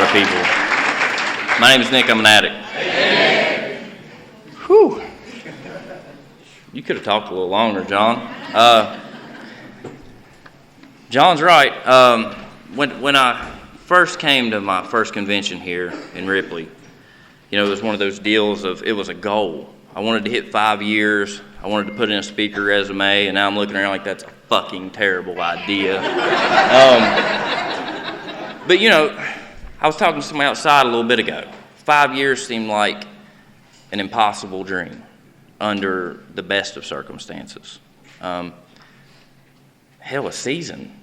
lot of people. My name is Nick. I'm an addict. Whew. You could have talked a little longer, John. John's right. When I first came to my first convention here in Ripley, it was one of those deals of it was a goal. I wanted to hit 5 years. I wanted to put in a speaker resume, and now I'm looking around like that's a fucking terrible idea. But I was talking to somebody outside a little bit ago. 5 years seemed like an impossible dream under the best of circumstances. Hell, a season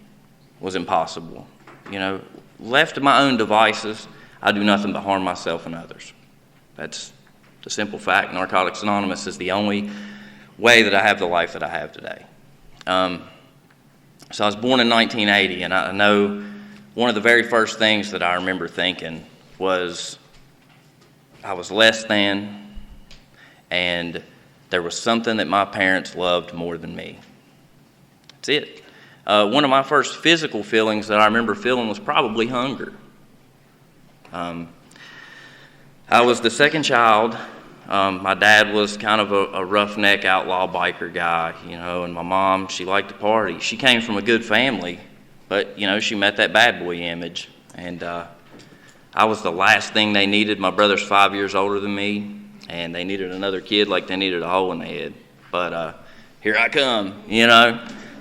was impossible. Left to my own devices, I do nothing but harm myself and others. That's the simple fact. Narcotics Anonymous is the only way that I have the life that I have today. So I was born in 1980, and I know one of the very first things that I remember thinking was I was less than, and there was something that my parents loved more than me. That's it. One of my first physical feelings that I remember feeling was probably hunger. I was the second child. My dad was kind of a roughneck outlaw biker guy, and my mom, she liked to party. She came from a good family, but, she met that bad boy image. And I was the last thing they needed. My brother's 5 years older than me, and they needed another kid like they needed a hole in the head. But here I come,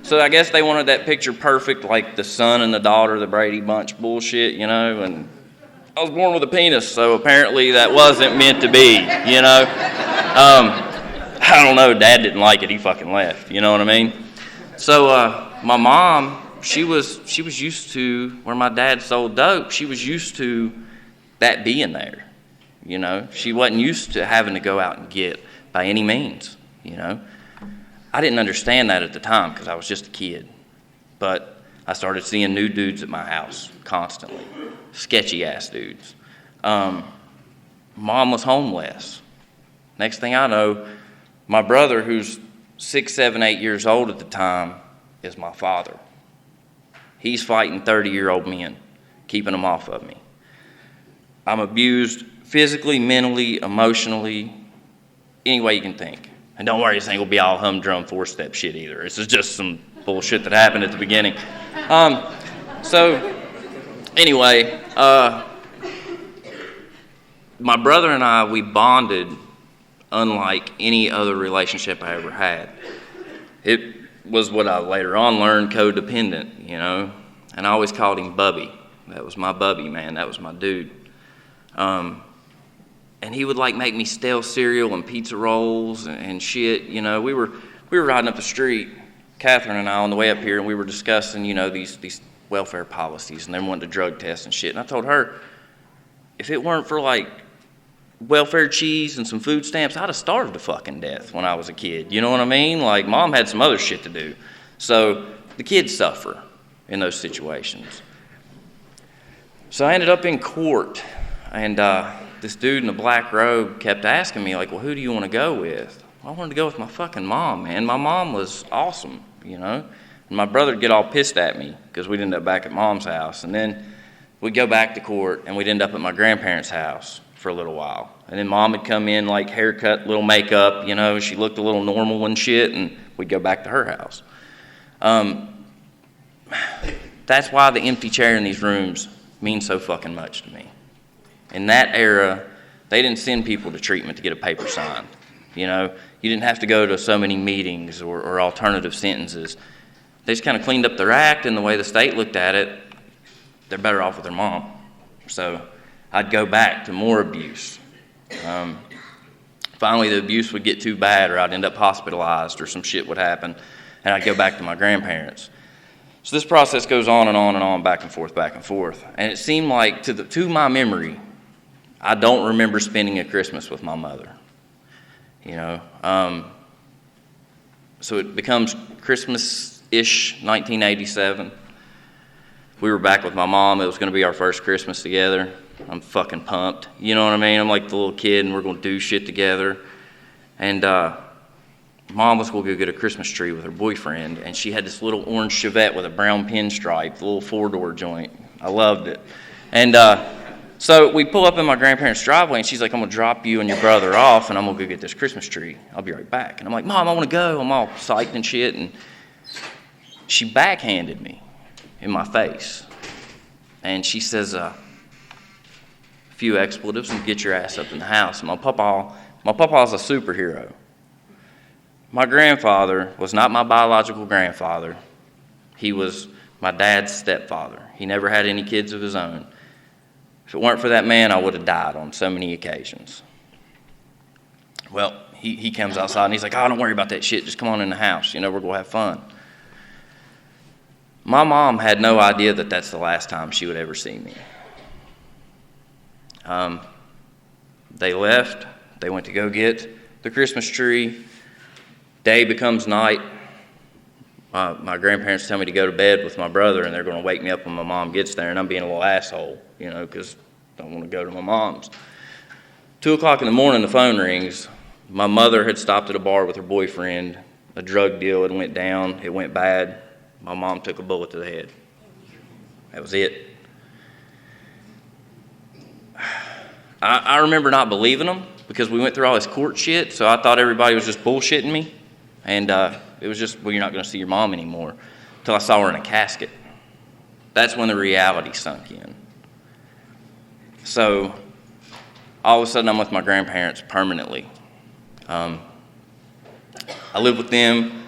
So I guess they wanted that picture perfect, like the son and the daughter, the Brady Bunch bullshit, and I was born with a penis, so apparently that wasn't meant to be, I don't know, Dad didn't like it, he fucking left, you know what I mean? So my mom, she was used to, where my dad sold dope, she was used to that being there, She wasn't used to having to go out and get by any means, I didn't understand that at the time because I was just a kid, but I started seeing new dudes at my house constantly, sketchy-ass dudes. Mom was home less. Next thing I know, my brother, who's 6, 7, 8 years old at the time, is my father. He's fighting 30-year-old men, keeping them off of me. I'm abused physically, mentally, emotionally, any way you can think. And don't worry, this ain't gonna be all humdrum four-step shit either. This is just some bullshit that happened at the beginning. So anyway, my brother and I, we bonded unlike any other relationship I ever had. It was what I later on learned, codependent, and I always called him Bubby. That was my Bubby, man. That was my dude. And he would make me stale cereal and pizza rolls and shit. We were riding up the street, Catherine and I, on the way up here, and we were discussing, these welfare policies, and they wanted to drug test and shit. And I told her, if it weren't for welfare cheese and some food stamps, I'd have starved to fucking death when I was a kid. You know what I mean? Mom had some other shit to do. So the kids suffer in those situations. So I ended up in court, and this dude in a black robe kept asking me, well, who do you want to go with? I wanted to go with my fucking mom, man. My mom was awesome, And my brother would get all pissed at me because we'd end up back at Mom's house. And then we'd go back to court, and we'd end up at my grandparents' house for a little while. And then Mom would come in, haircut, little makeup, She looked a little normal and shit, and we'd go back to her house. That's why the empty chair in these rooms means so fucking much to me. In that era, they didn't send people to treatment to get a paper signed. You didn't have to go to so many meetings or alternative sentences. They just kind of cleaned up their act, and the way the state looked at it, they're better off with their mom. So I'd go back to more abuse. Finally, the abuse would get too bad, or I'd end up hospitalized, or some shit would happen, and I'd go back to my grandparents. So this process goes on and on and on, back and forth, back and forth. And it seemed like, to my memory, I don't remember spending a Christmas with my mother. So it becomes Christmas-ish, 1987. We were back with my mom. It was going to be our first Christmas together. I'm fucking pumped. You know what I mean? I'm like the little kid, and we're going to do shit together. And Mom was going to go get a Christmas tree with her boyfriend, and she had this little orange Chevette with a brown pinstripe, the little four-door joint. I loved it. And So we pull up in my grandparents' driveway, and she's like, I'm going to drop you and your brother off, and I'm going to go get this Christmas tree. I'll be right back. And I'm like, Mom, I want to go. I'm all psyched and shit. And she backhanded me in my face. And she says a few expletives and get your ass up in the house. My papa's a superhero. My grandfather was not my biological grandfather. He was my dad's stepfather. He never had any kids of his own. If it weren't for that man, I would have died on so many occasions. Well, he comes outside and he's like, oh, don't worry about that shit. Just come on in the house. We're going to have fun. My mom had no idea that that's the last time she would ever see me. They left. They went to go get the Christmas tree. Day becomes night. My grandparents tell me to go to bed with my brother, and they're going to wake me up when my mom gets there, and I'm being a little asshole, because I don't want to go to my mom's. 2 o'clock in the morning, the phone rings. My mother had stopped at a bar with her boyfriend. A drug deal had went down. It went bad. My mom took a bullet to the head. That was it. I remember not believing them because we went through all this court shit, so I thought everybody was just bullshitting me. And it was just, well, you're not going to see your mom anymore, until I saw her in a casket. That's when the reality sunk in. So all of a sudden I'm with my grandparents permanently. I lived with them.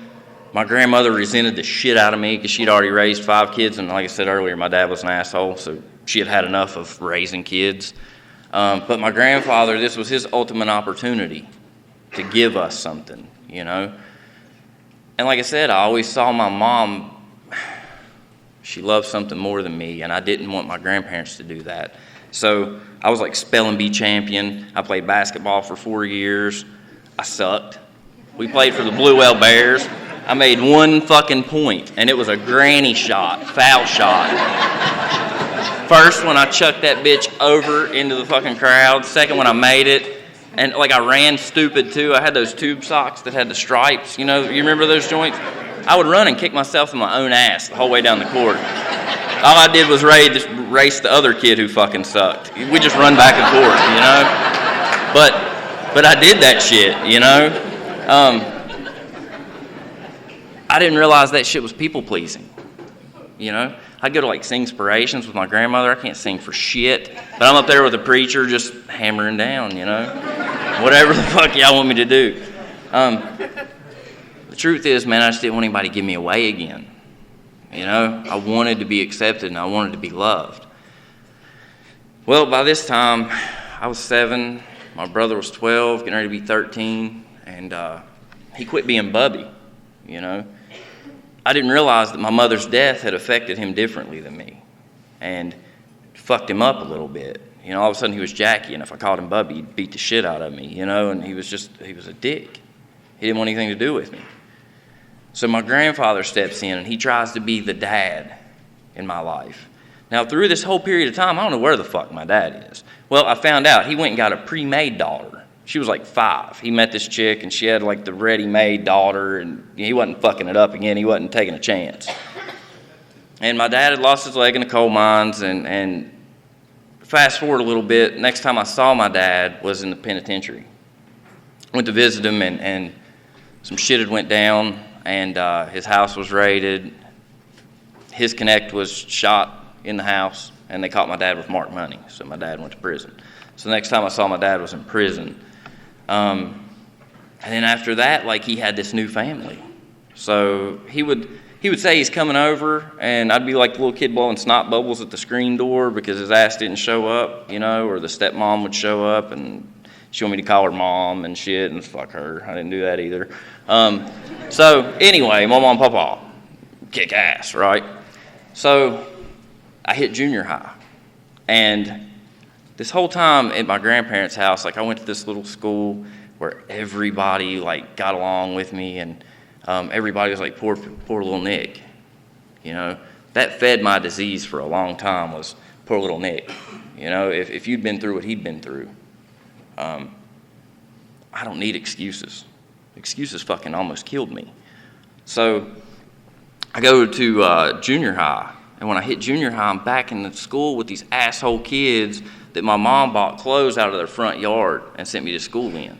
My grandmother resented the shit out of me because she'd already raised 5 kids, and like I said earlier, my dad was an asshole, so she had had enough of raising kids. But my grandfather, this was his ultimate opportunity to give us something, And like I said, I always saw my mom, she loved something more than me, and I didn't want my grandparents to do that. So I was like spelling bee champion. I played basketball for 4 years. I sucked. We played for the Blue Whale Bears. I made 1 fucking point, and it was a granny shot, foul shot. First one, I chucked that bitch over into the fucking crowd. Second one, I made it. And I ran stupid too. I had those tube socks that had the stripes. You remember those joints? I would run and kick myself in my own ass the whole way down the court. All I did was race the other kid who fucking sucked. We just run back and forth, But I did that shit, I didn't realize that shit was people pleasing, I'd go to Singspirations with my grandmother. I can't sing for shit, but I'm up there with a preacher just hammering down, whatever the fuck y'all want me to do. The truth is, man, I just didn't want anybody to give me away again. I wanted to be accepted and I wanted to be loved. Well, by this time, I was 7, my brother was 12, getting ready to be 13, and he quit being Bubby, I didn't realize that my mother's death had affected him differently than me and fucked him up a little bit. All of a sudden he was Jackie, and if I called him Bubby, he'd beat the shit out of me, and he was a dick. He didn't want anything to do with me. So my grandfather steps in, and he tries to be the dad in my life. Now, through this whole period of time, I don't know where the fuck my dad is. Well, I found out he went and got a pre-made daughter. She was 5. He met this chick, and she had the ready-made daughter, and he wasn't fucking it up again. He wasn't taking a chance. And my dad had lost his leg in the coal mines, and fast forward a little bit, next time I saw my dad was in the penitentiary. Went to visit him, and some shit had went down, and his house was raided. His connect was shot in the house, and they caught my dad with marked money, so my dad went to prison. So the next time I saw my dad was in prison. And then after that, he had this new family. So he would say he's coming over, and I'd be like the little kid blowing snot bubbles at the screen door because his ass didn't show up, or the stepmom would show up, and she wanted me to call her mom and shit, and fuck her. I didn't do that either. So anyway, my mom and papa kick ass, right? So I hit junior high, and this whole time at my grandparents' house, I went to this little school where everybody got along with me, and everybody was poor little Nick. That fed my disease for a long time was poor little Nick. If you'd been through what he'd been through, I don't need excuses. Excuses fucking almost killed me. So I go to junior high, and when I hit junior high, I'm back in the school with these asshole kids that my mom bought clothes out of their front yard and sent me to school in.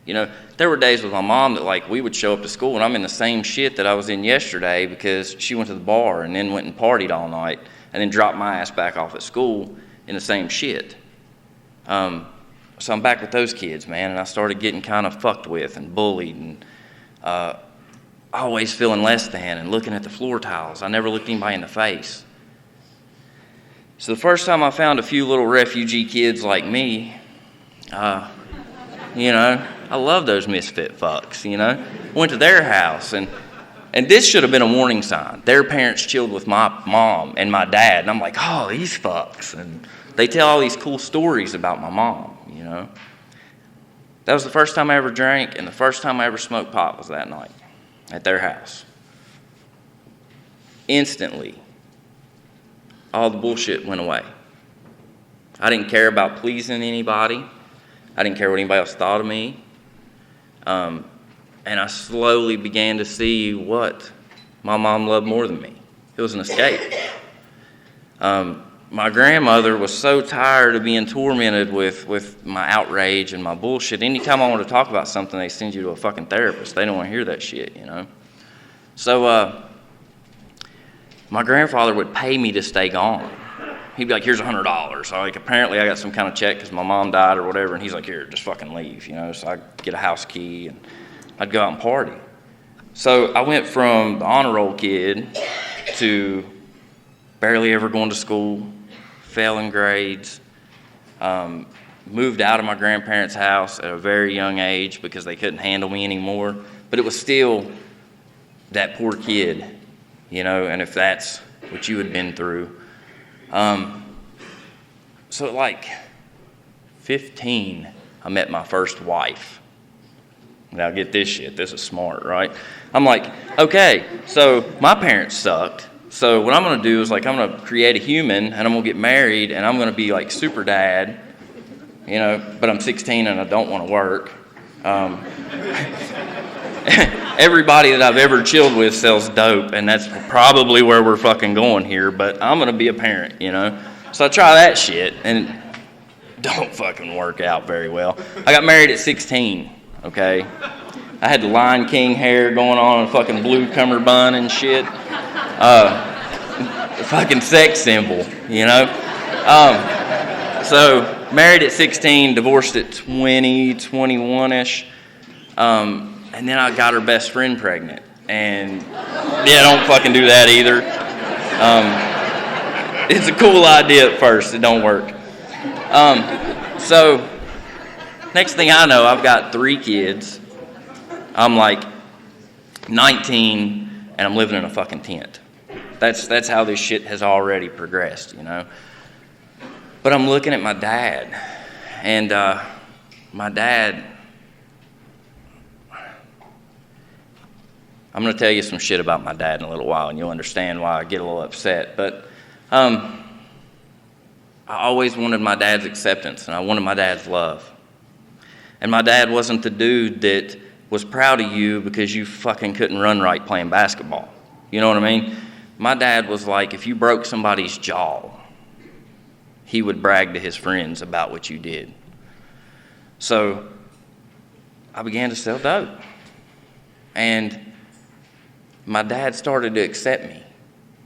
You know, there were days with my mom that, like, we would show up to school and I'm in the same shit that I was in yesterday because she went to the bar and then went and partied all night and then dropped my ass back off at school in the same shit. So I'm back with those kids, man, and I started getting kind of fucked with and bullied and always feeling less than and looking at the floor tiles. I never looked anybody in the face. So the first time I found a few little refugee kids like me, you know, I love those misfit fucks, you know. Went to their house, and this should have been a warning sign. Their parents chilled with my mom and my dad, and I'm like, oh, these fucks. And they tell all these cool stories about my mom, you know. That was the first time I ever drank, and the first time I ever smoked pot was that night at their house. Instantly, all the bullshit went away. I didn't care about pleasing anybody. I didn't care what anybody else thought of me. And I slowly began to see what my mom loved more than me. It was an escape. My grandmother was so tired of being tormented with my outrage and my bullshit. Anytime I wanted to talk about something, they send you to a fucking therapist. They don't want to hear that shit, you know. So my grandfather would pay me to stay gone. He'd be like, here's $100. So, like, apparently I got some kind of check because my mom died or whatever, and he's like, here, just fucking leave, you know. So I'd get a house key, and I'd go out and party. So I went from the honor roll kid to barely ever going to school, failing grades, moved out of my grandparents' house at a very young age because they couldn't handle me anymore. But it was still that poor kid, you know, and if that's what you had been through. So at like 15, I met my first wife. Now get this shit, this is smart, right? I'm like, okay, so my parents sucked. So what I'm going to do is, like, I'm going to create a human, and I'm going to get married, and I'm going to be like super dad, you know, but I'm 16 and I don't want to work. Everybody that I've ever chilled with sells dope, and that's probably where we're fucking going here, but I'm going to be a parent, you know. So I try that shit, and it don't fucking work out very well. I got married at 16, okay? I had the Lion King hair going on and fucking blue cummerbund and shit. Fucking sex symbol, you know? So married at 16, divorced at 20, 21-ish. And then I got her best friend pregnant. And yeah, don't fucking do that either. It's a cool idea at first. It don't work. So next thing I know, I've got 3 kids. I'm like 19 and I'm living in a fucking tent. That's how this shit has already progressed, you know. But I'm looking at my dad, and my dad, I'm going to tell you some shit about my dad in a little while, and you'll understand why I get a little upset. But I always wanted my dad's acceptance, and I wanted my dad's love. And my dad wasn't the dude that was proud of you because you fucking couldn't run right playing basketball. You know what I mean? My dad was like, if you broke somebody's jaw, he would brag to his friends about what you did. So I began to sell dope. And my dad started to accept me.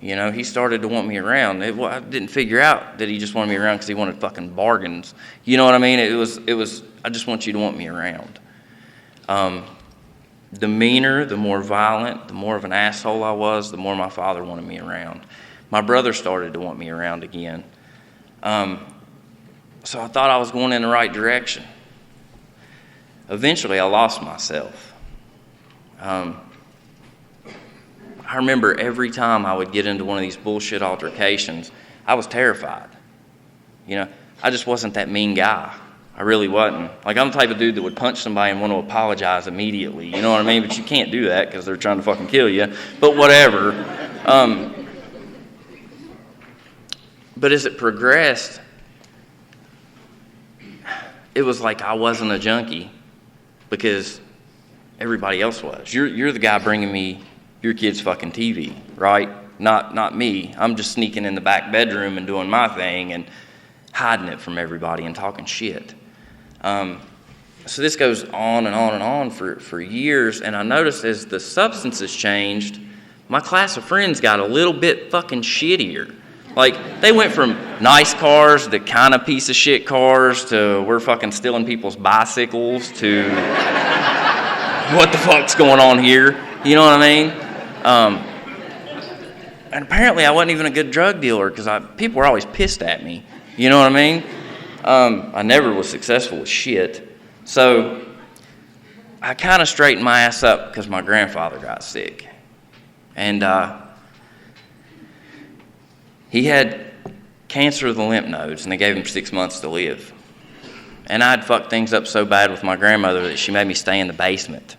You know, he started to want me around. I didn't figure out that he just wanted me around because he wanted fucking bargains. You know what I mean? It was. I just want you to want me around. The meaner, the more violent, the more of an asshole I was, the more my father wanted me around. My brother started to want me around again. So I thought I was going in the right direction. Eventually, I lost myself. I remember every time I would get into one of these bullshit altercations, I was terrified. You know, I just wasn't that mean guy. I really wasn't. Like, I'm the type of dude that would punch somebody and want to apologize immediately. You know what I mean? But you can't do that because they're trying to fucking kill you. But whatever. But as it progressed, it was like I wasn't a junkie because everybody else was. You're the guy bringing me your kid's fucking TV, right? Not me. I'm just sneaking in the back bedroom and doing my thing. hiding it from everybody and talking shit. So this goes on and on and on for years, and I noticed as the substances changed, my class of friends got a little bit fucking shittier. Like, they went from nice cars to kind of piece of shit cars to we're fucking stealing people's bicycles to what the fuck's going on here? You know what I mean? And apparently I wasn't even a good drug dealer because people were always pissed at me. You know what I mean? I never was successful with shit. So I kind of straightened my ass up because my grandfather got sick. And he had cancer of the lymph nodes, and they gave him 6 months to live. And I'd fucked things up so bad with my grandmother that she made me stay in the basement.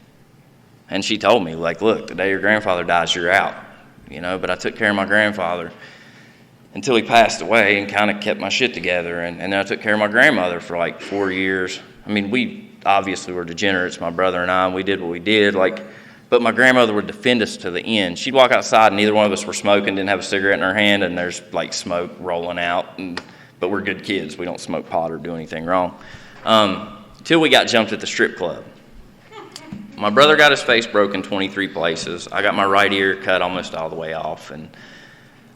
And she told me, like, look, the day your grandfather dies, you're out. You know, but I took care of my grandfather until he passed away and kind of kept my shit together. And then I took care of my grandmother for like 4 years. I mean, we obviously were degenerates, my brother and I, and we did what we did. But my grandmother would defend us to the end. She'd walk outside and neither one of us were smoking, didn't have a cigarette in her hand, and there's like smoke rolling out. But we're good kids. We don't smoke pot or do anything wrong. Till we got jumped at the strip club. My brother got his face broken 23 places. I got my right ear cut almost all the way off. And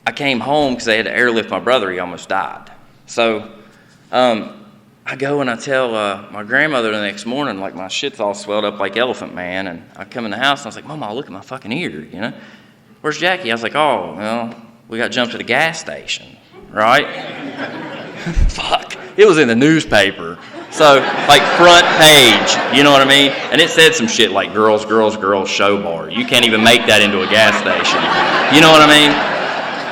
I came home because they had to airlift my brother. He almost died. So I go and I tell my grandmother the next morning, like, my shit's all swelled up like Elephant Man. And I come in the house and I was like, Mama, look at my fucking ear, you know? Where's Jackie? I was like, oh, well, we got jumped at a gas station, right? Fuck. It was in the newspaper. So, like, front page, you know what I mean? And it said some shit like girls, girls, girls, show bar. You can't even make that into a gas station. You know what I mean?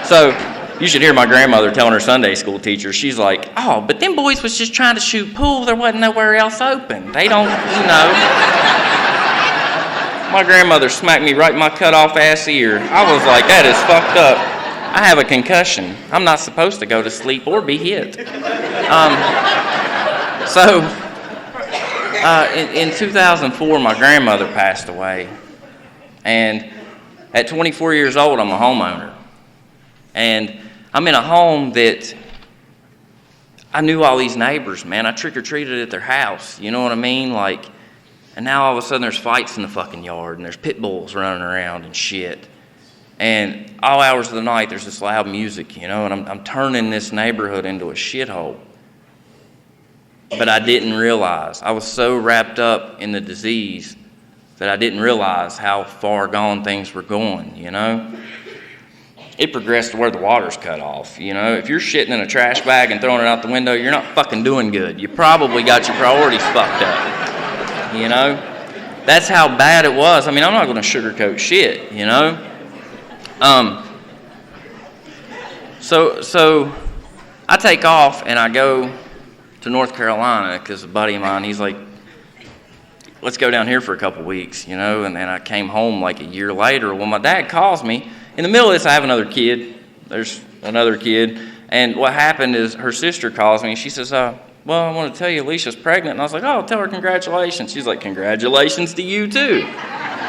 So, you should hear my grandmother telling her Sunday school teacher, she's like, oh, but them boys was just trying to shoot pool. There wasn't nowhere else open. They don't, you know. My grandmother smacked me right in my cut-off ass ear. I was like, that is fucked up. I have a concussion. I'm not supposed to go to sleep or be hit. So, in 2004, my grandmother passed away. And at 24 years old, I'm a homeowner. And I'm in a home that I knew all these neighbors, man. I trick-or-treated at their house. You know what I mean? Like, and now all of a sudden there's fights in the fucking yard, and there's pit bulls running around and shit. And all hours of the night, there's this loud music, you know, and I'm turning this neighborhood into a shithole. But I didn't realize. I was so wrapped up in the disease that I didn't realize how far gone things were going, you know? It progressed to where the water's cut off, you know? If you're shitting in a trash bag and throwing it out the window, you're not fucking doing good. You probably got your priorities fucked up, you know? That's how bad it was. I mean, I'm not going to sugarcoat shit, you know? So I take off and I go to North Carolina because a buddy of mine, he's like, let's go down here for a couple weeks, you know? And then I came home like a year later. Well, my dad calls me. In the middle of this, I have another kid. There's another kid. And what happened is her sister calls me and she says, well, I want to tell you Alicia's pregnant. And I was like, oh, tell her congratulations. She's like, congratulations to you too.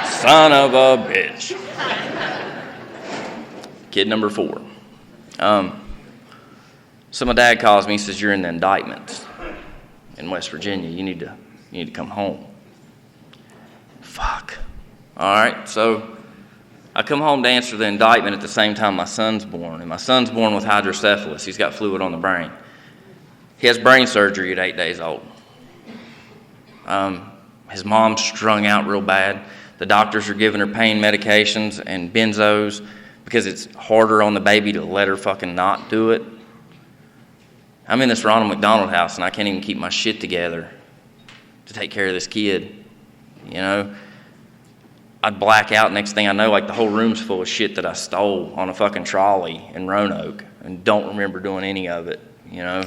Son of a bitch. Kid number 4. So my dad calls me and says, you're in the indictments in West Virginia. You need to come home. Fuck. All right, so I come home to answer the indictment at the same time my son's born. And my son's born with hydrocephalus. He's got fluid on the brain. He has brain surgery at 8 days old. His mom's strung out real bad. The doctors are giving her pain medications and benzos because it's harder on the baby to let her fucking not do it. I'm in this Ronald McDonald house and I can't even keep my shit together to take care of this kid, you know? I'd black out, next thing I know, like the whole room's full of shit that I stole on a fucking trolley in Roanoke and don't remember doing any of it, you know?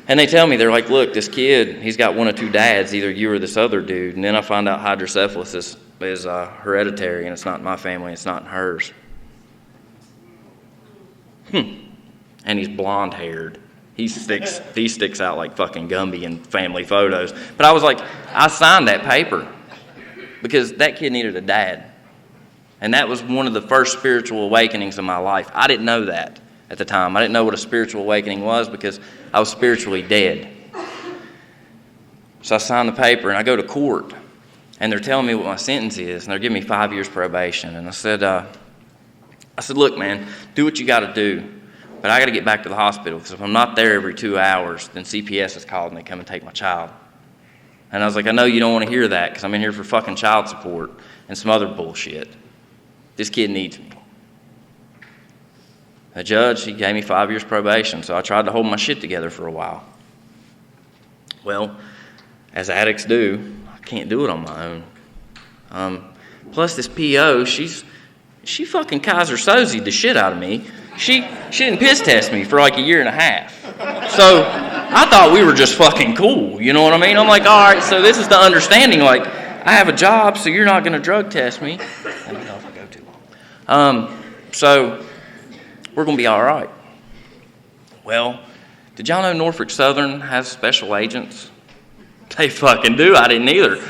And they tell me, they're like, look, this kid, he's got one of 2 dads, either you or this other dude. And then I find out hydrocephalus is hereditary, and it's not in my family, it's not in hers. And he's blonde-haired. He sticks out like fucking Gumby in family photos. But I was like, I signed that paper because that kid needed a dad. And that was one of the first spiritual awakenings of my life. I didn't know that. at the time. I didn't know what a spiritual awakening was because I was spiritually dead. So I signed the paper and I go to court and they're telling me what my sentence is and they're giving me 5 years probation. And I said, look, man, do what you got to do, but I got to get back to the hospital because if I'm not there every 2 hours, then CPS is called and they come and take my child. And I was like, I know you don't want to hear that because I'm in here for fucking child support and some other bullshit. This kid needs me. The judge, he gave me 5 years probation, so I tried to hold my shit together for a while. Well, as addicts do, I can't do it on my own. Plus, this PO, she fucking Kaiser Soze'd the shit out of me. She didn't piss test me for like a year and a half. So I thought we were just fucking cool, you know what I mean? I'm like, all right, so this is the understanding, like, I have a job, so you're not going to drug test me. I don't know if I go too long. So we're going to be all right. Well, did y'all know Norfolk Southern has special agents? They fucking do. I didn't either.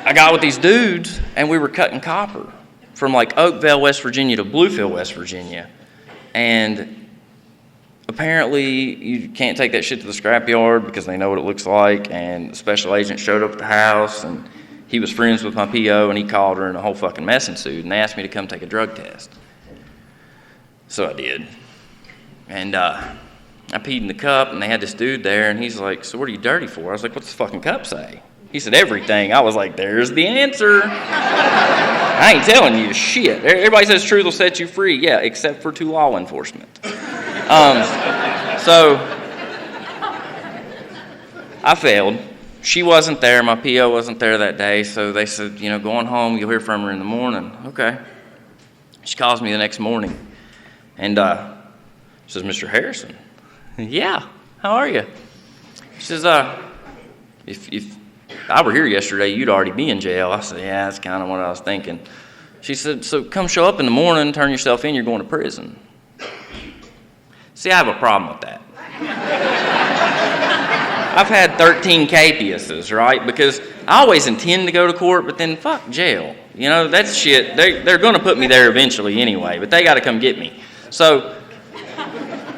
I got with these dudes, and we were cutting copper from like Oakville, West Virginia to Bluefield, West Virginia. And apparently you can't take that shit to the scrapyard because they know what it looks like. And the special agent showed up at the house, and he was friends with my PO, and he called her, and a whole fucking mess ensued. And they asked me to come take a drug test. So I did. And I peed in the cup, and they had this dude there, and he's like, so what are you dirty for? I was like, what's the fucking cup say? He said, everything. I was like, there's the answer. I ain't telling you shit. Everybody says truth will set you free. Yeah, except for to law enforcement. So I failed. She wasn't there. My PO wasn't there that day. So they said, going home, you'll hear from her in the morning. Okay. She calls me the next morning. And says, Mr. Harrison. Yeah, how are you? She says, if I were here yesterday, you'd already be in jail. I said, yeah, that's kind of what I was thinking. She said, so come show up in the morning, turn yourself in, you're going to prison. See, I have a problem with that. I've had 13 capiases, right? Because I always intend to go to court, but then fuck jail. That's shit. They're going to put me there eventually anyway, but they got to come get me. So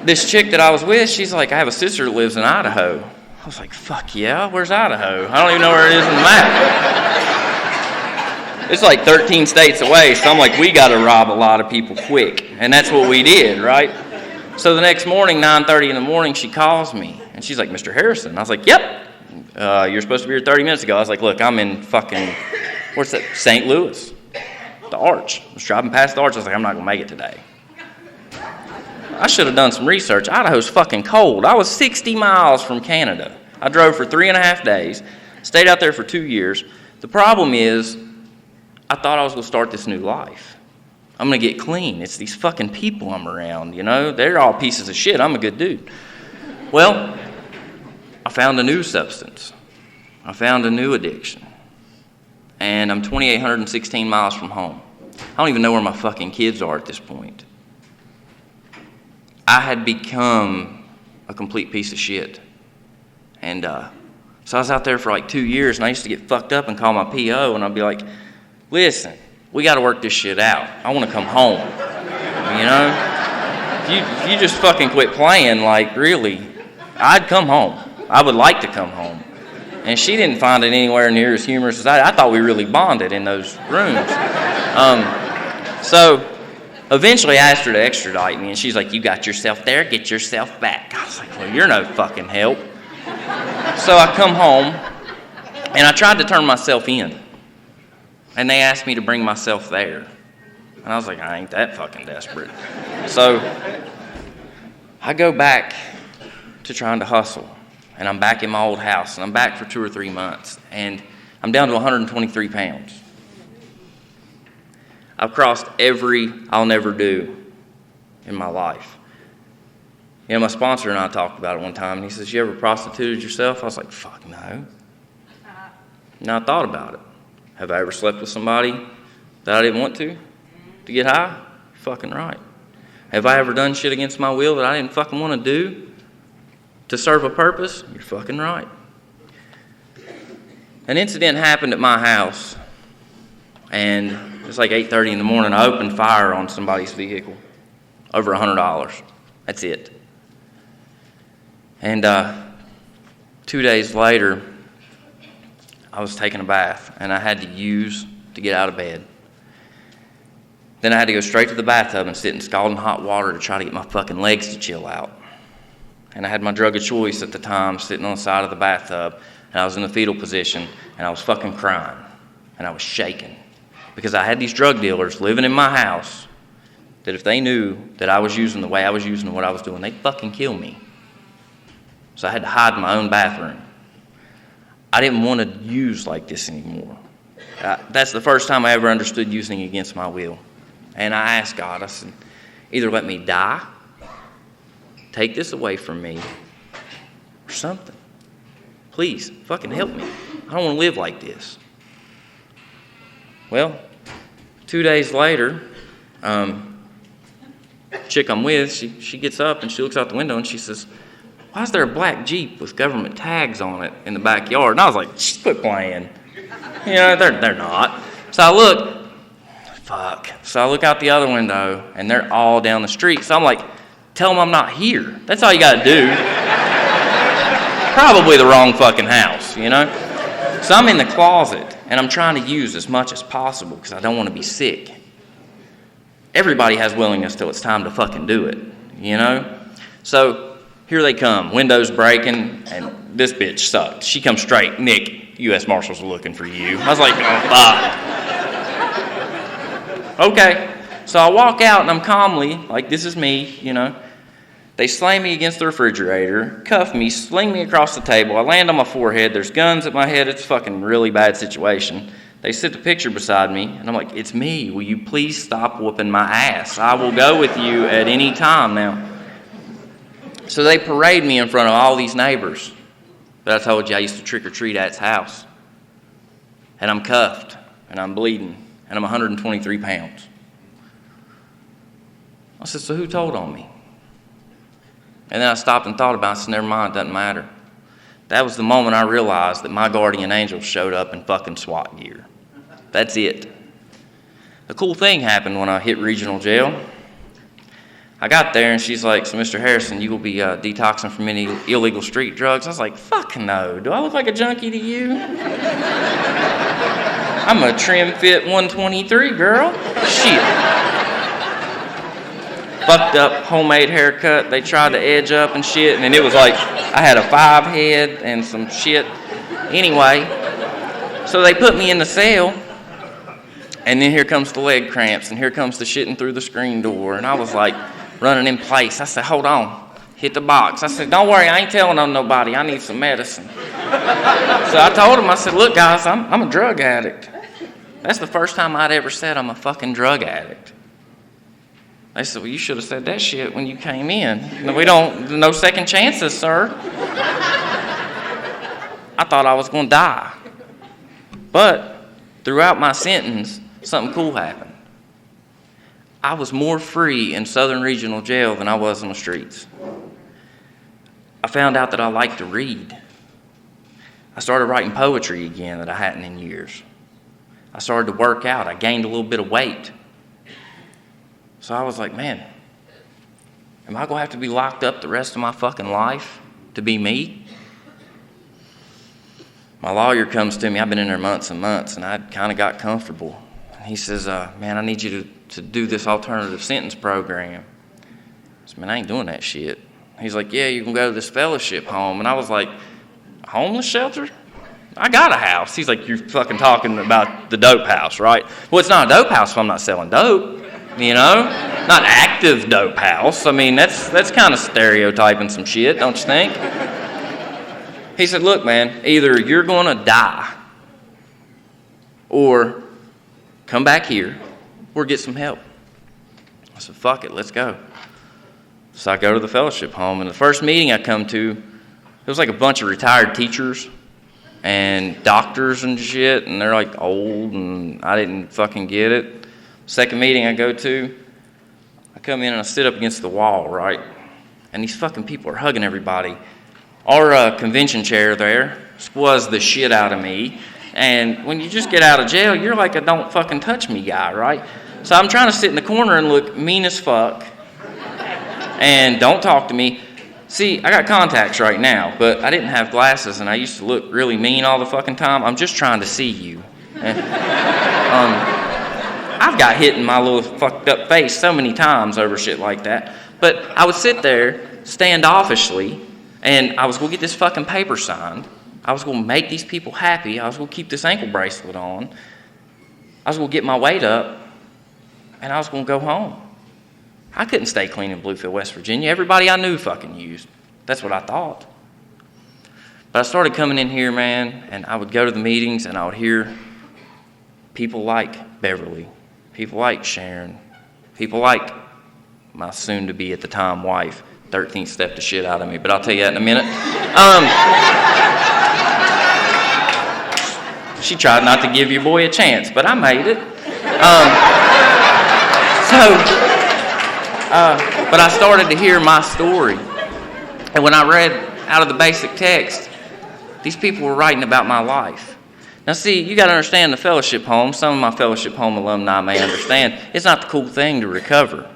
this chick that I was with, she's like, I have a sister that lives in Idaho. I was like, fuck yeah, where's Idaho? I don't even know where it is on the map. It's like 13 states away, so I'm like, we got to rob a lot of people quick. And that's what we did, right? So the next morning, 9:30 in the morning, she calls me. And she's like, Mr. Harrison. I was like, yep. You're supposed to be here 30 minutes ago. I was like, look, I'm in fucking, where's that? St. Louis. The Arch. I was driving past the Arch. I was like, I'm not going to make it today. I should have done some research. Idaho's fucking cold. I was 60 miles from Canada. I drove for 3.5 days, stayed out there for 2 years. The problem is, I thought I was going to start this new life. I'm going to get clean. It's these fucking people I'm around, They're all pieces of shit. I'm a good dude. Well, I found a new substance. I found a new addiction. And I'm 2,816 miles from home. I don't even know where my fucking kids are at this point. I had become a complete piece of shit. And so I was out there for like 2 years, and I used to get fucked up and call my PO, and I'd be like, listen, we got to work this shit out. I want to come home. If you just fucking quit playing, like, really, I'd come home. I would like to come home. And she didn't find it anywhere near as humorous as I thought we really bonded in those rooms. So eventually I asked her to extradite me, and she's like, you got yourself there, get yourself back. I was like, well, you're no fucking help. So I come home, and I tried to turn myself in. And they asked me to bring myself there. And I was like, I ain't that fucking desperate. So I go back to trying to hustle. And I'm back in my old house. And I'm back for 2 or 3 months. And I'm down to 123 pounds. I've crossed every I'll never do in my life. My sponsor and I talked about it one time. And he says, you ever prostituted yourself? I was like, fuck no. And I thought about it. Have I ever slept with somebody that I didn't want to get high? You're fucking right. Have I ever done shit against my will that I didn't fucking want to do to serve a purpose? You're fucking right. An incident happened at my house, and it was like 8:30 in the morning. I opened fire on somebody's vehicle. over $100. That's it. And 2 days later, I was taking a bath, and I had to use to get out of bed. Then I had to go straight to the bathtub and sit in scalding hot water to try to get my fucking legs to chill out. And I had my drug of choice at the time sitting on the side of the bathtub, and I was in the fetal position, and I was fucking crying, and I was shaking. Because I had these drug dealers living in my house that if they knew that I was using the way I was using and what I was doing, they'd fucking kill me. So I had to hide in my own bathroom. I didn't want to use like this anymore. That's the first time I ever understood using against my will. And I asked God, I said, either let me die, take this away from me, or something. Please, fucking help me. I don't want to live like this. Well, 2 days later, chick I'm with, she gets up and she looks out the window and she says, why is there a black Jeep with government tags on it in the backyard? And I was like, quit playing. You know, they're not. So I look, fuck. So I look out the other window and they're all down the street. So I'm like, tell them I'm not here. That's all you got to do. Probably the wrong fucking house, you know? So I'm in the closet and I'm trying to use as much as possible because I don't want to be sick. Everybody has willingness till it's time to fucking do it, you know? So here they come, windows breaking, and this bitch sucked. She comes straight, Nick, U.S. Marshals are looking for you. I was like, oh, fuck. Okay, so I walk out and I'm calmly, like this is me, you know. They slam me against the refrigerator, cuff me, sling me across the table. I land on my forehead, there's guns at my head, it's a fucking really bad situation. They sit the picture beside me, and I'm like, it's me, will you please stop whooping my ass? I will go with you at any time now. So they parade me in front of all these neighbors that I told you I used to trick-or-treat at's house. And I'm cuffed, and I'm bleeding, and I'm 123 pounds. I said, so who told on me? And then I stopped and thought about it. I said, never mind, it doesn't matter. That was the moment I realized that my guardian angel showed up in fucking SWAT gear. That's it. The cool thing happened when I hit regional jail. I got there and she's like, so Mr. Harrison, you will be detoxing from any illegal street drugs. I was like, fuck no. Do I look like a junkie to you? I'm a trim fit 123 girl. Shit. Fucked up homemade haircut. They tried to edge up and shit. And it was like I had a 5 head and some shit. Anyway, so they put me in the cell. And then here comes the leg cramps. And here comes the shitting through the screen door. And I was like, running in place. I said, hold on. Hit the box. I said, don't worry, I ain't telling on nobody. I need some medicine. So I told him, I said, look, guys, I'm a drug addict. That's the first time I'd ever said I'm a fucking drug addict. They said, well, you should have said that shit when you came in. No second chances, sir. I thought I was going to die. But throughout my sentence, something cool happened. I was more free in Southern Regional Jail than I was on the streets. I found out that I liked to read. I started writing poetry again that I hadn't in years. I started to work out. I gained a little bit of weight. So I was like, man, am I going to have to be locked up the rest of my fucking life to be me? My lawyer comes to me. I've been in there months and months, and I kind of got comfortable. And he says, man, I need you to do this alternative sentence program. I said, man, I ain't doing that shit. He's like, yeah, you can go to this fellowship home. And I was like, homeless shelter? I got a house. He's like, you're fucking talking about the dope house, right? Well, it's not a dope house if I'm not selling dope, you know? Not active dope house. I mean, that's kind of stereotyping some shit, don't you think? He said, look, man, either you're going to die or come back here or get some help. I said, fuck it, let's go. So I go to the fellowship home, and the first meeting I come to, it was like a bunch of retired teachers and doctors and shit, and they're like old, and I didn't fucking get it. Second meeting I go to, I come in and I sit up against the wall, right? And these fucking people are hugging everybody. Our convention chair there was the shit out of me. And when you just get out of jail, you're like a don't fucking touch me guy, right? So I'm trying to sit in the corner and look mean as fuck. and don't talk to me. See, I got contacts right now, but I didn't have glasses, and I used to look really mean all the fucking time. I'm just trying to see you. I've got hit in my little fucked up face so many times over shit like that. But I would sit there standoffishly, and I was going to get this fucking paper signed. I was going to make these people happy. I was going to keep this ankle bracelet on. I was going to get my weight up, and I was going to go home. I couldn't stay clean in Bluefield, West Virginia. Everybody I knew fucking used. That's what I thought. But I started coming in here, man, and I would go to the meetings, and I would hear people like Beverly, people like Sharon, people like my soon-to-be at the time wife. 13th step the shit out of me, but I'll tell you that in a minute. She tried not to give your boy a chance, but I made it. But I started to hear my story. And when I read out of the basic text, these people were writing about my life. Now see, you got to understand the fellowship home. Some of my fellowship home alumni may understand. It's not the cool thing to recover.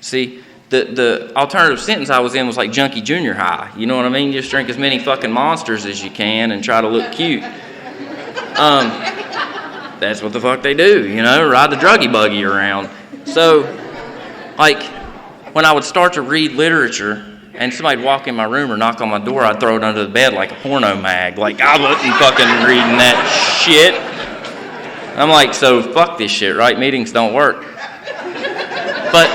See, the alternative sentence I was in was like junkie junior high. You know what I mean? You just drink as many fucking monsters as you can and try to look cute. That's what the fuck they do, you know, ride the druggy buggy around. So, like, when I would start to read literature and somebody'd walk in my room or knock on my door, I'd throw it under the bed like a porno mag. Like, I wasn't fucking reading that shit. I'm like, so fuck this shit, right? Meetings don't work. But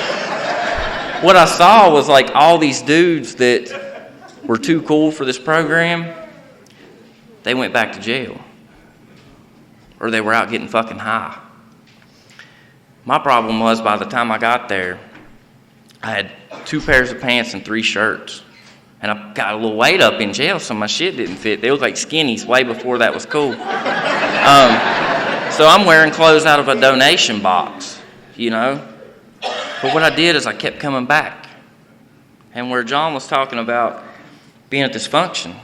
what I saw was like all these dudes that were too cool for this program, they went back to jail. Or they were out getting fucking high. My problem was by the time I got there, I had 2 pairs of pants and 3 shirts. And I got a little weight up in jail, so my shit didn't fit. They looked like skinnies way before that was cool. So I'm wearing clothes out of a donation box, you know. But what I did is I kept coming back. And where John was talking about being at this function,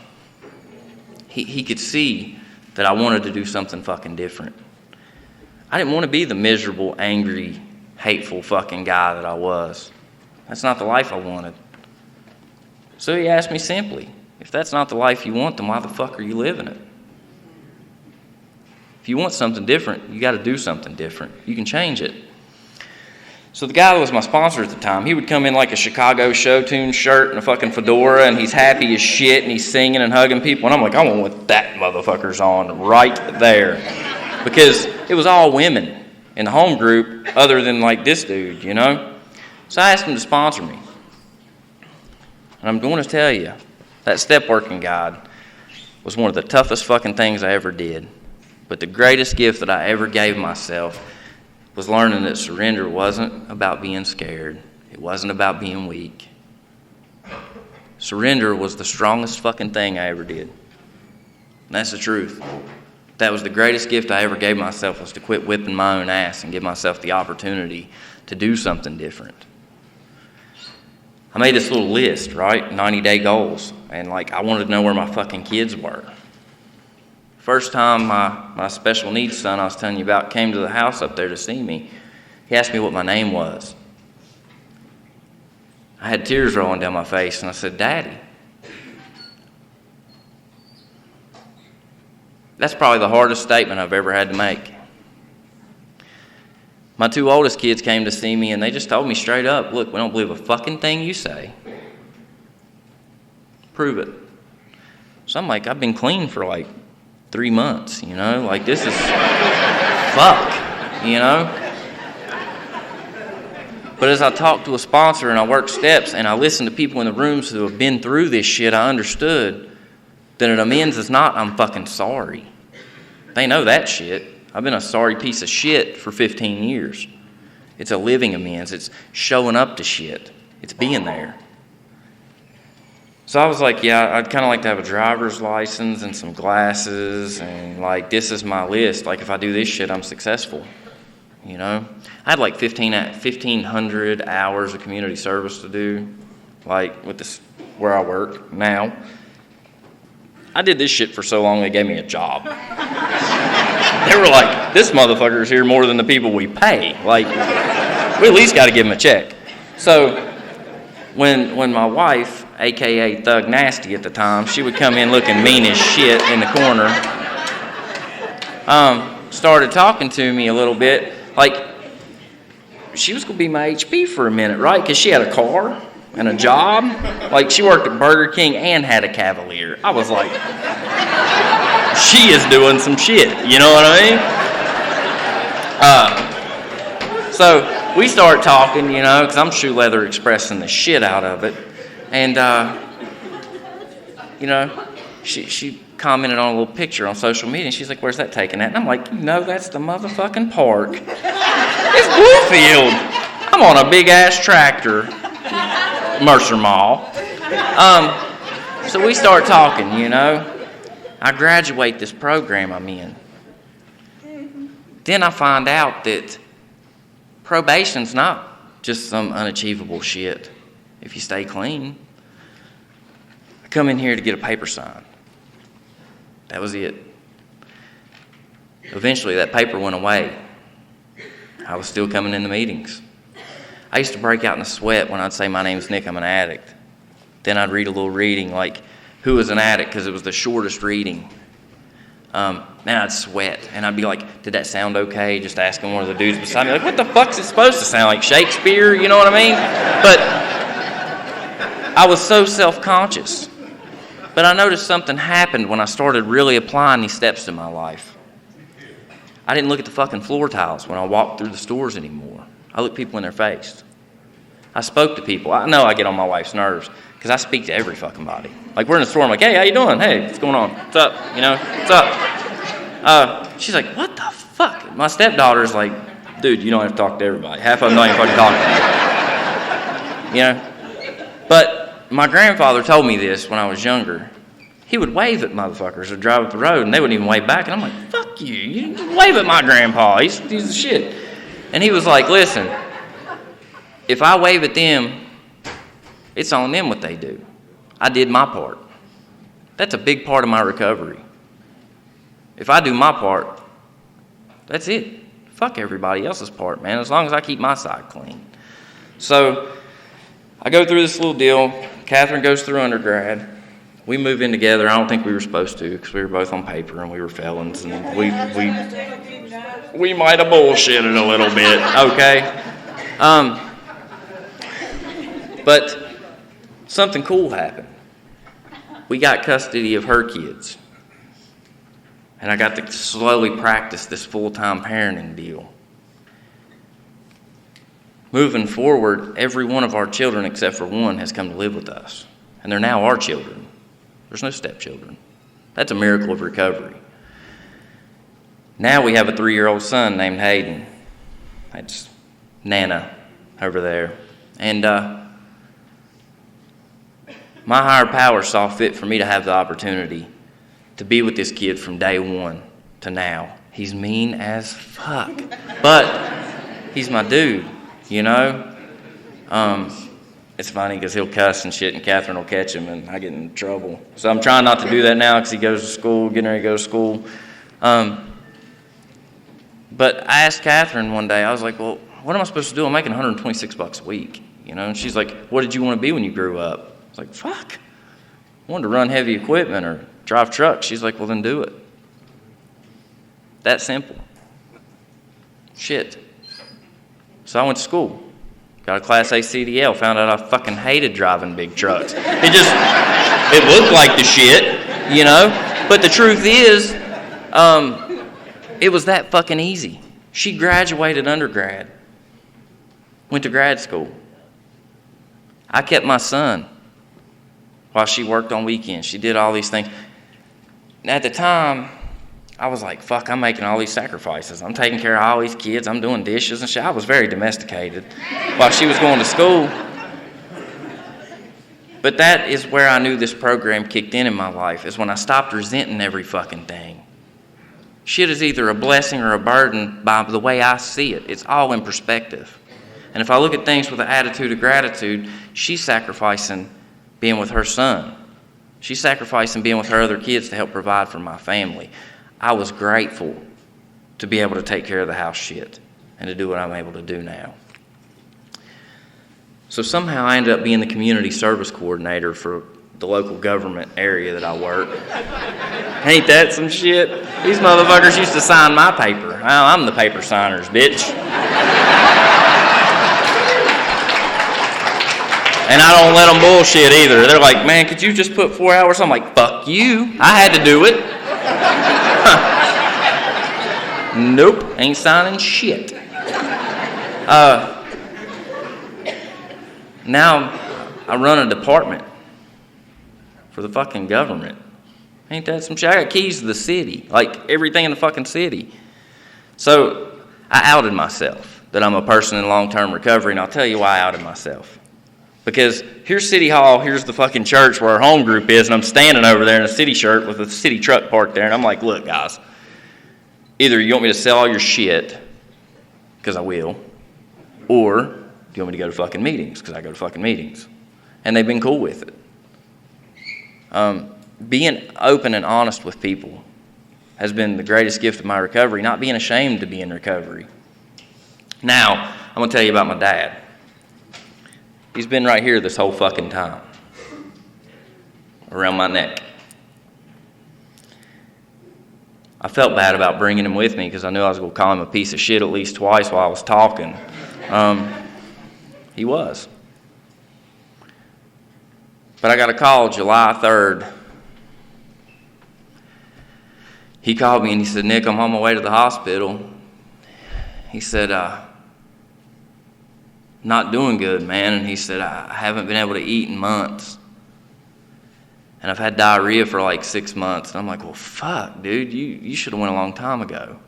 he could see that I wanted to do something fucking different. I didn't want to be the miserable, angry, hateful fucking guy that I was. That's not the life I wanted. So he asked me simply, if that's not the life you want, then why the fuck are you living it? If you want something different, you got to do something different. You can change it. So the guy that was my sponsor at the time, he would come in like a Chicago show tune shirt and a fucking fedora, and he's happy as shit, and he's singing and hugging people, and I'm like, I want what that motherfucker's on right there. Because it was all women in the home group other than like this dude, you know? So I asked him to sponsor me. And I'm going to tell you, that step working guide was one of the toughest fucking things I ever did. But the greatest gift that I ever gave myself was learning that surrender wasn't about being scared. It wasn't about being weak. Surrender was the strongest fucking thing I ever did. And that's the truth. That was the greatest gift I ever gave myself, was to quit whipping my own ass and give myself the opportunity to do something different. I made this little list, right? 90-day goals. And like, I wanted to know where my fucking kids were. First time my special needs son I was telling you about came to the house up there to see me, he asked me what my name was. I had tears rolling down my face, and I said, Daddy. That's probably the hardest statement I've ever had to make. My 2 oldest kids came to see me, and they just told me straight up, look, we don't believe a fucking thing you say. Prove it. So I'm like, I've been clean for like 3 months, you know? Like, this is fuck, you know? But as I talked to a sponsor and I worked steps and I listened to people in the rooms who have been through this shit, I understood that an amends is not, I'm fucking sorry. They know that shit. I've been a sorry piece of shit for 15 years. It's a living amends. It's showing up to shit. It's being there. So I was like, yeah, I'd kind of like to have a driver's license and some glasses, and like, this is my list. Like, if I do this shit, I'm successful. You know? I had like 1,500 hours of community service to do, like with this, where I work now. I did this shit for so long, they gave me a job. They were like, this motherfucker's here more than the people we pay. Like, we at least got to give him a check. So when my wife, a.k.a. Thug Nasty at the time, she would come in looking mean as shit in the corner, started talking to me a little bit, like, she was going to be my HP for a minute, right? Because she had a car and a job. Like, she worked at Burger King and had a Cavalier. I was like, she is doing some shit, you know what I mean? So we start talking, you know, because I'm Shoe Leather expressing the shit out of it. And, you know, she commented on a little picture on social media, and she's like, where's that taken at? And I'm like, no, that's the motherfucking park. It's Bluefield. I'm on a big-ass tractor, Mercer Mall. So we start talking, you know. I graduate this program I'm in. Then I find out that probation's not just some unachievable shit if you stay clean. I come in here to get a paper signed. That was it. Eventually, that paper went away. I was still coming in the meetings. I used to break out in a sweat when I'd say, my name's Nick, I'm an addict. Then I'd read a little reading like, who is an addict? Because it was the shortest reading. Man, I'd sweat, and I'd be like, did that sound okay? Just asking one of the dudes beside me, like, what the fuck's it supposed to sound like? Shakespeare, you know what I mean? But I was so self-conscious. But I noticed something happened when I started really applying these steps to my life. I didn't look at the fucking floor tiles when I walked through the stores anymore. I looked people in their face. I spoke to people. I know I get on my wife's nerves because I speak to every fucking body. Like, we're in the store, I'm like, hey, how you doing? Hey, what's going on? What's up? You know, what's up? She's like, what the fuck? My stepdaughter's like, dude, you don't have to talk to everybody. Half of them don't even fucking talk to me. You know? But my grandfather told me this when I was younger. He would wave at motherfuckers or drive up the road, and they wouldn't even wave back. And I'm like, fuck you. You wave at my grandpa. He's the shit. And he was like, listen, if I wave at them, it's on them what they do. I did my part. That's a big part of my recovery. If I do my part, that's it. Fuck everybody else's part, man, as long as I keep my side clean. So I go through this little deal. Catherine goes through undergrad. We move in together. I don't think we were supposed to because we were both on paper and we were felons. And we might have bullshitted a little bit, okay? But something cool happened. We got custody of her kids. And I got to slowly practice this full-time parenting deal. Moving forward, every one of our children except for one has come to live with us. And they're now our children. There's no stepchildren. That's a miracle of recovery. Now we have a 3-year-old son named Hayden. That's Nana over there. And my higher power saw fit for me to have the opportunity to be with this kid from day one to now. He's mean as fuck. But he's my dude, you know? It's funny because he'll cuss and shit, and Catherine will catch him, and I get in trouble. So I'm trying not to do that now because he goes to school, getting ready to go to school. But I asked Catherine one day, I was like, well, what am I supposed to do? I'm making $126 a week, you know? And she's like, what did you want to be when you grew up? I was like, fuck. I wanted to run heavy equipment or drive trucks. She's like, well, then do it. That simple. Shit. So I went to school. Got a Class A CDL. Found out I fucking hated driving big trucks. It looked like the shit, you know? But the truth is, it was that fucking easy. She graduated undergrad. Went to grad school. I kept my son while she worked on weekends. She did all these things. And at the time, I was like, fuck, I'm making all these sacrifices. I'm taking care of all these kids. I'm doing dishes and shit. I was very domesticated while she was going to school. But that is where I knew this program kicked in my life, is when I stopped resenting every fucking thing. Shit is either a blessing or a burden by the way I see it. It's all in perspective. And if I look at things with an attitude of gratitude, she's sacrificing being with her son. She's sacrificing being with her other kids to help provide for my family. I was grateful to be able to take care of the house shit and to do what I'm able to do now. So somehow I ended up being the community service coordinator for the local government area that I work. Ain't that some shit? These motherfuckers used to sign my paper. Now I'm the paper signers, bitch. And I don't let them bullshit either. They're like, man, could you just put 4 hours? I'm like, fuck you. I had to do it. Nope, ain't signing shit. Now I run a department for the fucking government. Ain't that some shit? I got keys to the city, like everything in the fucking city. So I outed myself that I'm a person in long-term recovery, and I'll tell you why I outed myself. Because here's City Hall, here's the fucking church where our home group is, and I'm standing over there in a city shirt with a city truck parked there, and I'm like, look, guys, either you want me to sell all your shit, because I will, or do you want me to go to fucking meetings, because I go to fucking meetings. And they've been cool with it. Being open and honest with people has been the greatest gift of my recovery, not being ashamed to be in recovery. Now, I'm going to tell you about my dad. He's been right here this whole fucking time, around my neck. I felt bad about bringing him with me because I knew I was going to call him a piece of shit at least twice while I was talking. He was. But I got a call July 3rd. He called me and he said, Nick, I'm on my way to the hospital. He said, not doing good, man. And he said, I haven't been able to eat in months. And I've had diarrhea for like 6 months. And I'm like, well, fuck, dude, you should have went a long time ago.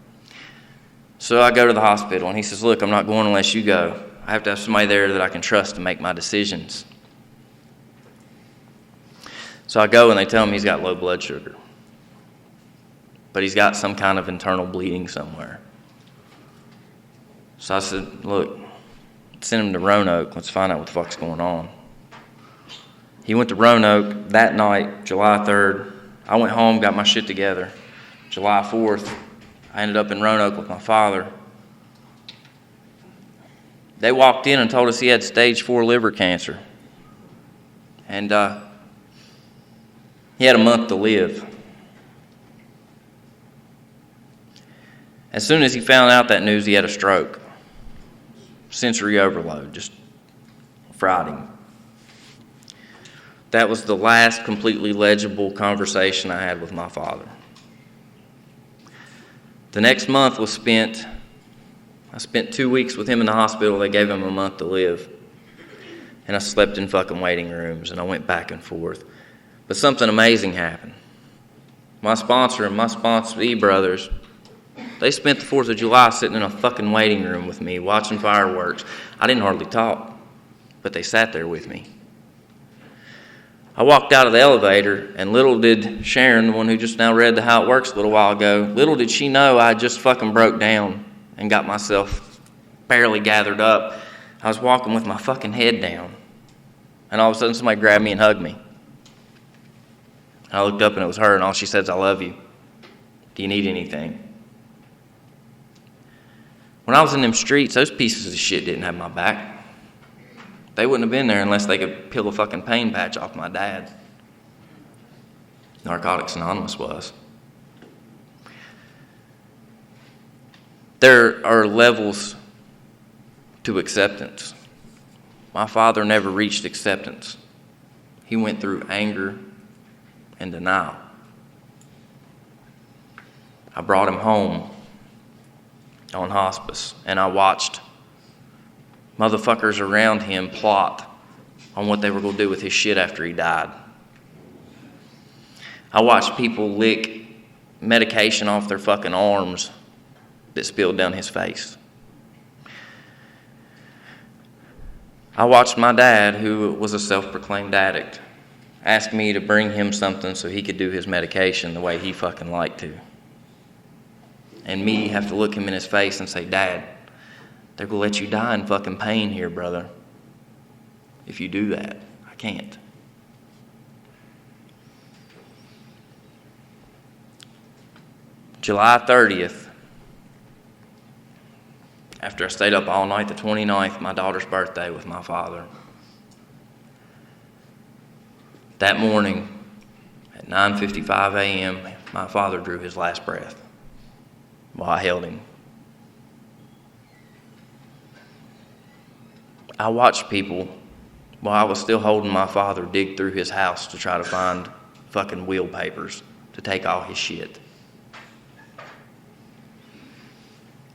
So I go to the hospital and he says, look, I'm not going unless you go. I have to have somebody there that I can trust to make my decisions. So I go and they tell him he's got low blood sugar. But he's got some kind of internal bleeding somewhere. So I said, look, send him to Roanoke. Let's find out what the fuck's going on. He went to Roanoke that night, July 3rd. I went home, got my shit together. July 4th, I ended up in Roanoke with my father. They walked in and told us he had stage 4 liver cancer. And he had a month to live. As soon as he found out that news, he had a stroke. Sensory overload, just fried him. That was the last completely legible conversation I had with my father. The next month was spent, I spent 2 weeks with him in the hospital. They gave him a month to live. And I slept in fucking waiting rooms, and I went back and forth. But something amazing happened. My sponsor and my sponsee brothers, they spent the 4th of July sitting in a fucking waiting room with me, watching fireworks. I didn't hardly talk, but they sat there with me. I walked out of the elevator, and little did Sharon, the one who just now read the How It Works a little while ago, little did she know I just fucking broke down and got myself barely gathered up. I was walking with my fucking head down, and all of a sudden somebody grabbed me and hugged me. I looked up and it was her, and all she said is, I love you. Do you need anything? When I was in them streets, those pieces of shit didn't have my back. They wouldn't have been there unless they could peel a fucking pain patch off my dad. Narcotics Anonymous was. There are levels to acceptance. My father never reached acceptance. He went through anger and denial. I brought him home on hospice, and I watched motherfuckers around him plot on what they were going to do with his shit after he died. I watched people lick medication off their fucking arms that spilled down his face. I watched my dad, who was a self-proclaimed addict, ask me to bring him something so he could do his medication the way he fucking liked to. And me have to look him in his face and say, Dad, they're going to let you die in fucking pain here, brother. If you do that, I can't. July 30th, after I stayed up all night, the 29th, my daughter's birthday with my father. That morning at 9:55 a.m., my father drew his last breath while I held him. I watched people, while I was still holding my father, dig through his house to try to find fucking will papers to take all his shit.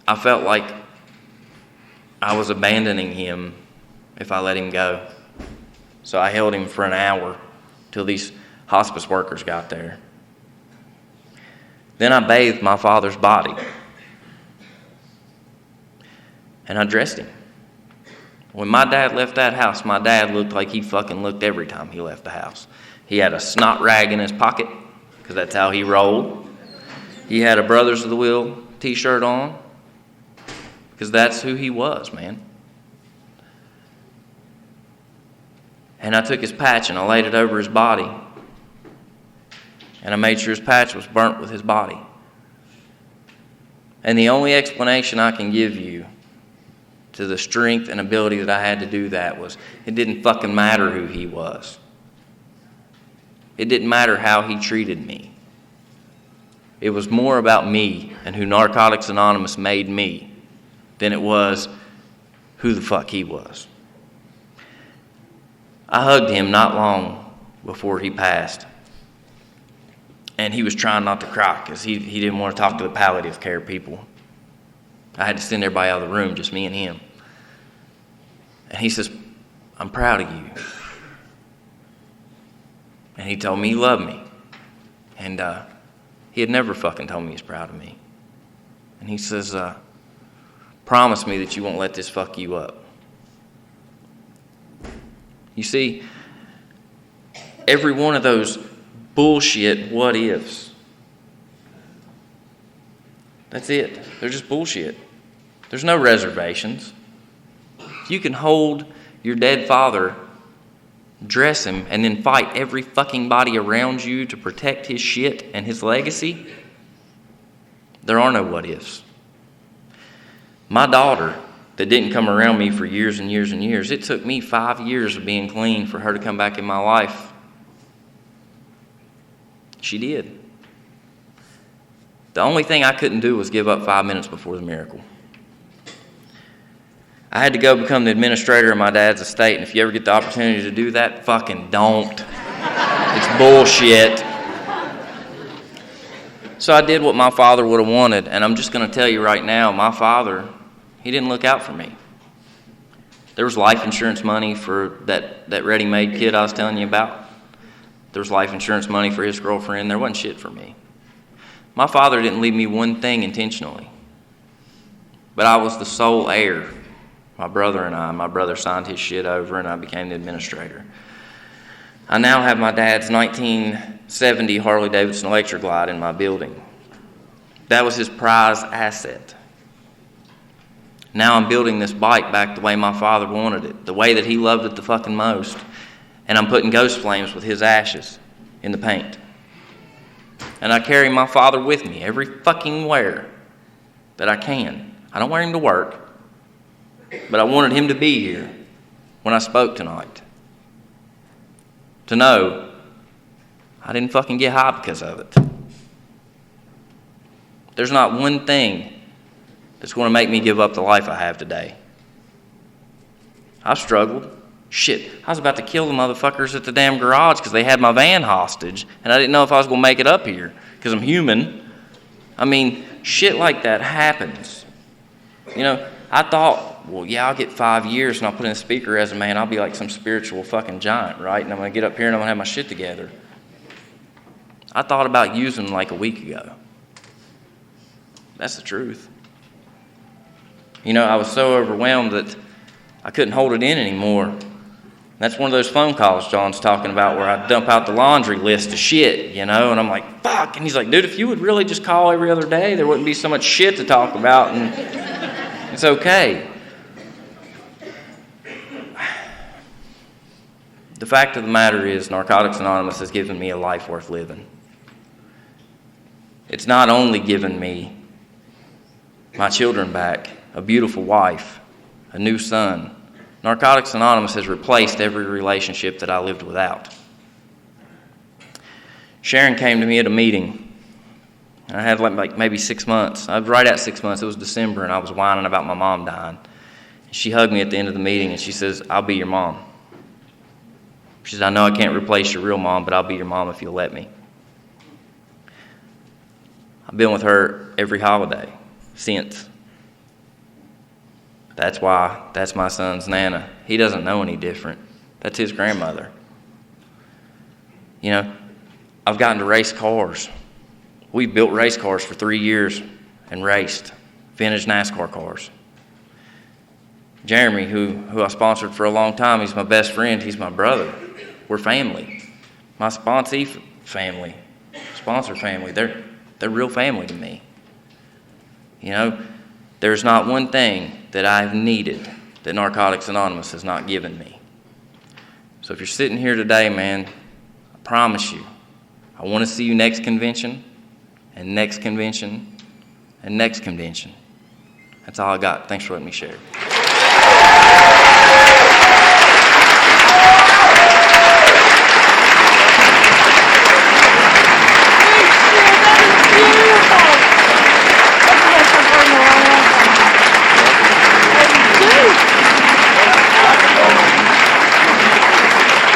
I felt like I was abandoning him if I let him go. So I held him for an hour till these hospice workers got there. Then I bathed my father's body. And I dressed him. When my dad left that house, my dad looked like he fucking looked every time he left the house. He had a snot rag in his pocket, because that's how he rolled. He had a Brothers of the Wheel t-shirt on, because that's who he was, man. And I took his patch and I laid it over his body. And I made sure his patch was burnt with his body. And the only explanation I can give you to the strength and ability that I had to do that was it didn't fucking matter who he was. It didn't matter how he treated me. It was more about me and who Narcotics Anonymous made me than it was who the fuck he was. I hugged him not long before he passed. And he was trying not to cry because he didn't want to talk to the palliative care people. I had to send everybody out of the room, just me and him. And he says, "I'm proud of you." And he told me he loved me. And he had never fucking told me he's proud of me. And he says, "Promise me that you won't let this fuck you up." You see, every one of those bullshit what ifs, that's it. They're just bullshit. There's no reservations. You can hold your dead father, dress him, and then fight every fucking body around you to protect his shit and his legacy. There are no what ifs. My daughter, that didn't come around me for years and years and years, it took me 5 years of being clean for her to come back in my life. She did. The only thing I couldn't do was give up 5 minutes before the miracle. I had to go become the administrator of my dad's estate, and if you ever get the opportunity to do that, fucking don't. It's bullshit. So I did what my father would have wanted, and I'm just going to tell you right now, my father, he didn't look out for me. There was life insurance money for that ready-made kid I was telling you about. There was life insurance money for his girlfriend. There wasn't shit for me. My father didn't leave me one thing intentionally. But I was the sole heir. My brother signed his shit over and I became the administrator. I now have my dad's 1970 Harley-Davidson Electra Glide in my building. That was his prized asset. Now I'm building this bike back the way my father wanted it, the way that he loved it the fucking most. And I'm putting ghost flames with his ashes in the paint. And I carry my father with me every fucking where that I can. I don't wear him to work, but I wanted him to be here when I spoke tonight. To know I didn't fucking get high because of it. There's not one thing that's going to make me give up the life I have today. I struggled. Shit, I was about to kill the motherfuckers at the damn garage because they had my van hostage, and I didn't know if I was going to make it up here because I'm human. I mean, shit like that happens. You know, I thought, well, yeah, I'll get 5 years and I'll put in a speaker resume and I'll be like some spiritual fucking giant, right? And I'm going to get up here and I'm going to have my shit together. I thought about using them like a week ago. That's the truth. You know, I was so overwhelmed that I couldn't hold it in anymore. That's one of those phone calls John's talking about where I dump out the laundry list of shit, you know, and I'm like, fuck. And he's like, dude, if you would really just call every other day, there wouldn't be so much shit to talk about, and it's okay. The fact of the matter is, Narcotics Anonymous has given me a life worth living. It's not only given me my children back, a beautiful wife, a new son. Narcotics Anonymous has replaced every relationship that I lived without. Sharon came to me at a meeting. I had like maybe 6 months. I was right at 6 months. It was December, and I was whining about my mom dying. She hugged me at the end of the meeting, and she says, "I'll be your mom." She says, "I know I can't replace your real mom, but I'll be your mom if you'll let me." I've been with her every holiday since. That's why that's my son's Nana. He doesn't know any different. That's his grandmother. You know, I've gotten to race cars. We built race cars for 3 years and raced vintage NASCAR cars. Jeremy, who I sponsored for a long time, he's my best friend. He's my brother. We're family. My sponsor family, they're real family to me. You know, there's not one thing that I've needed that Narcotics Anonymous has not given me. So if you're sitting here today, man, I promise you, I want to see you next convention, and next convention, and next convention. That's all I got. Thanks for letting me share.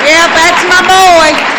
Yeah, that's my boy.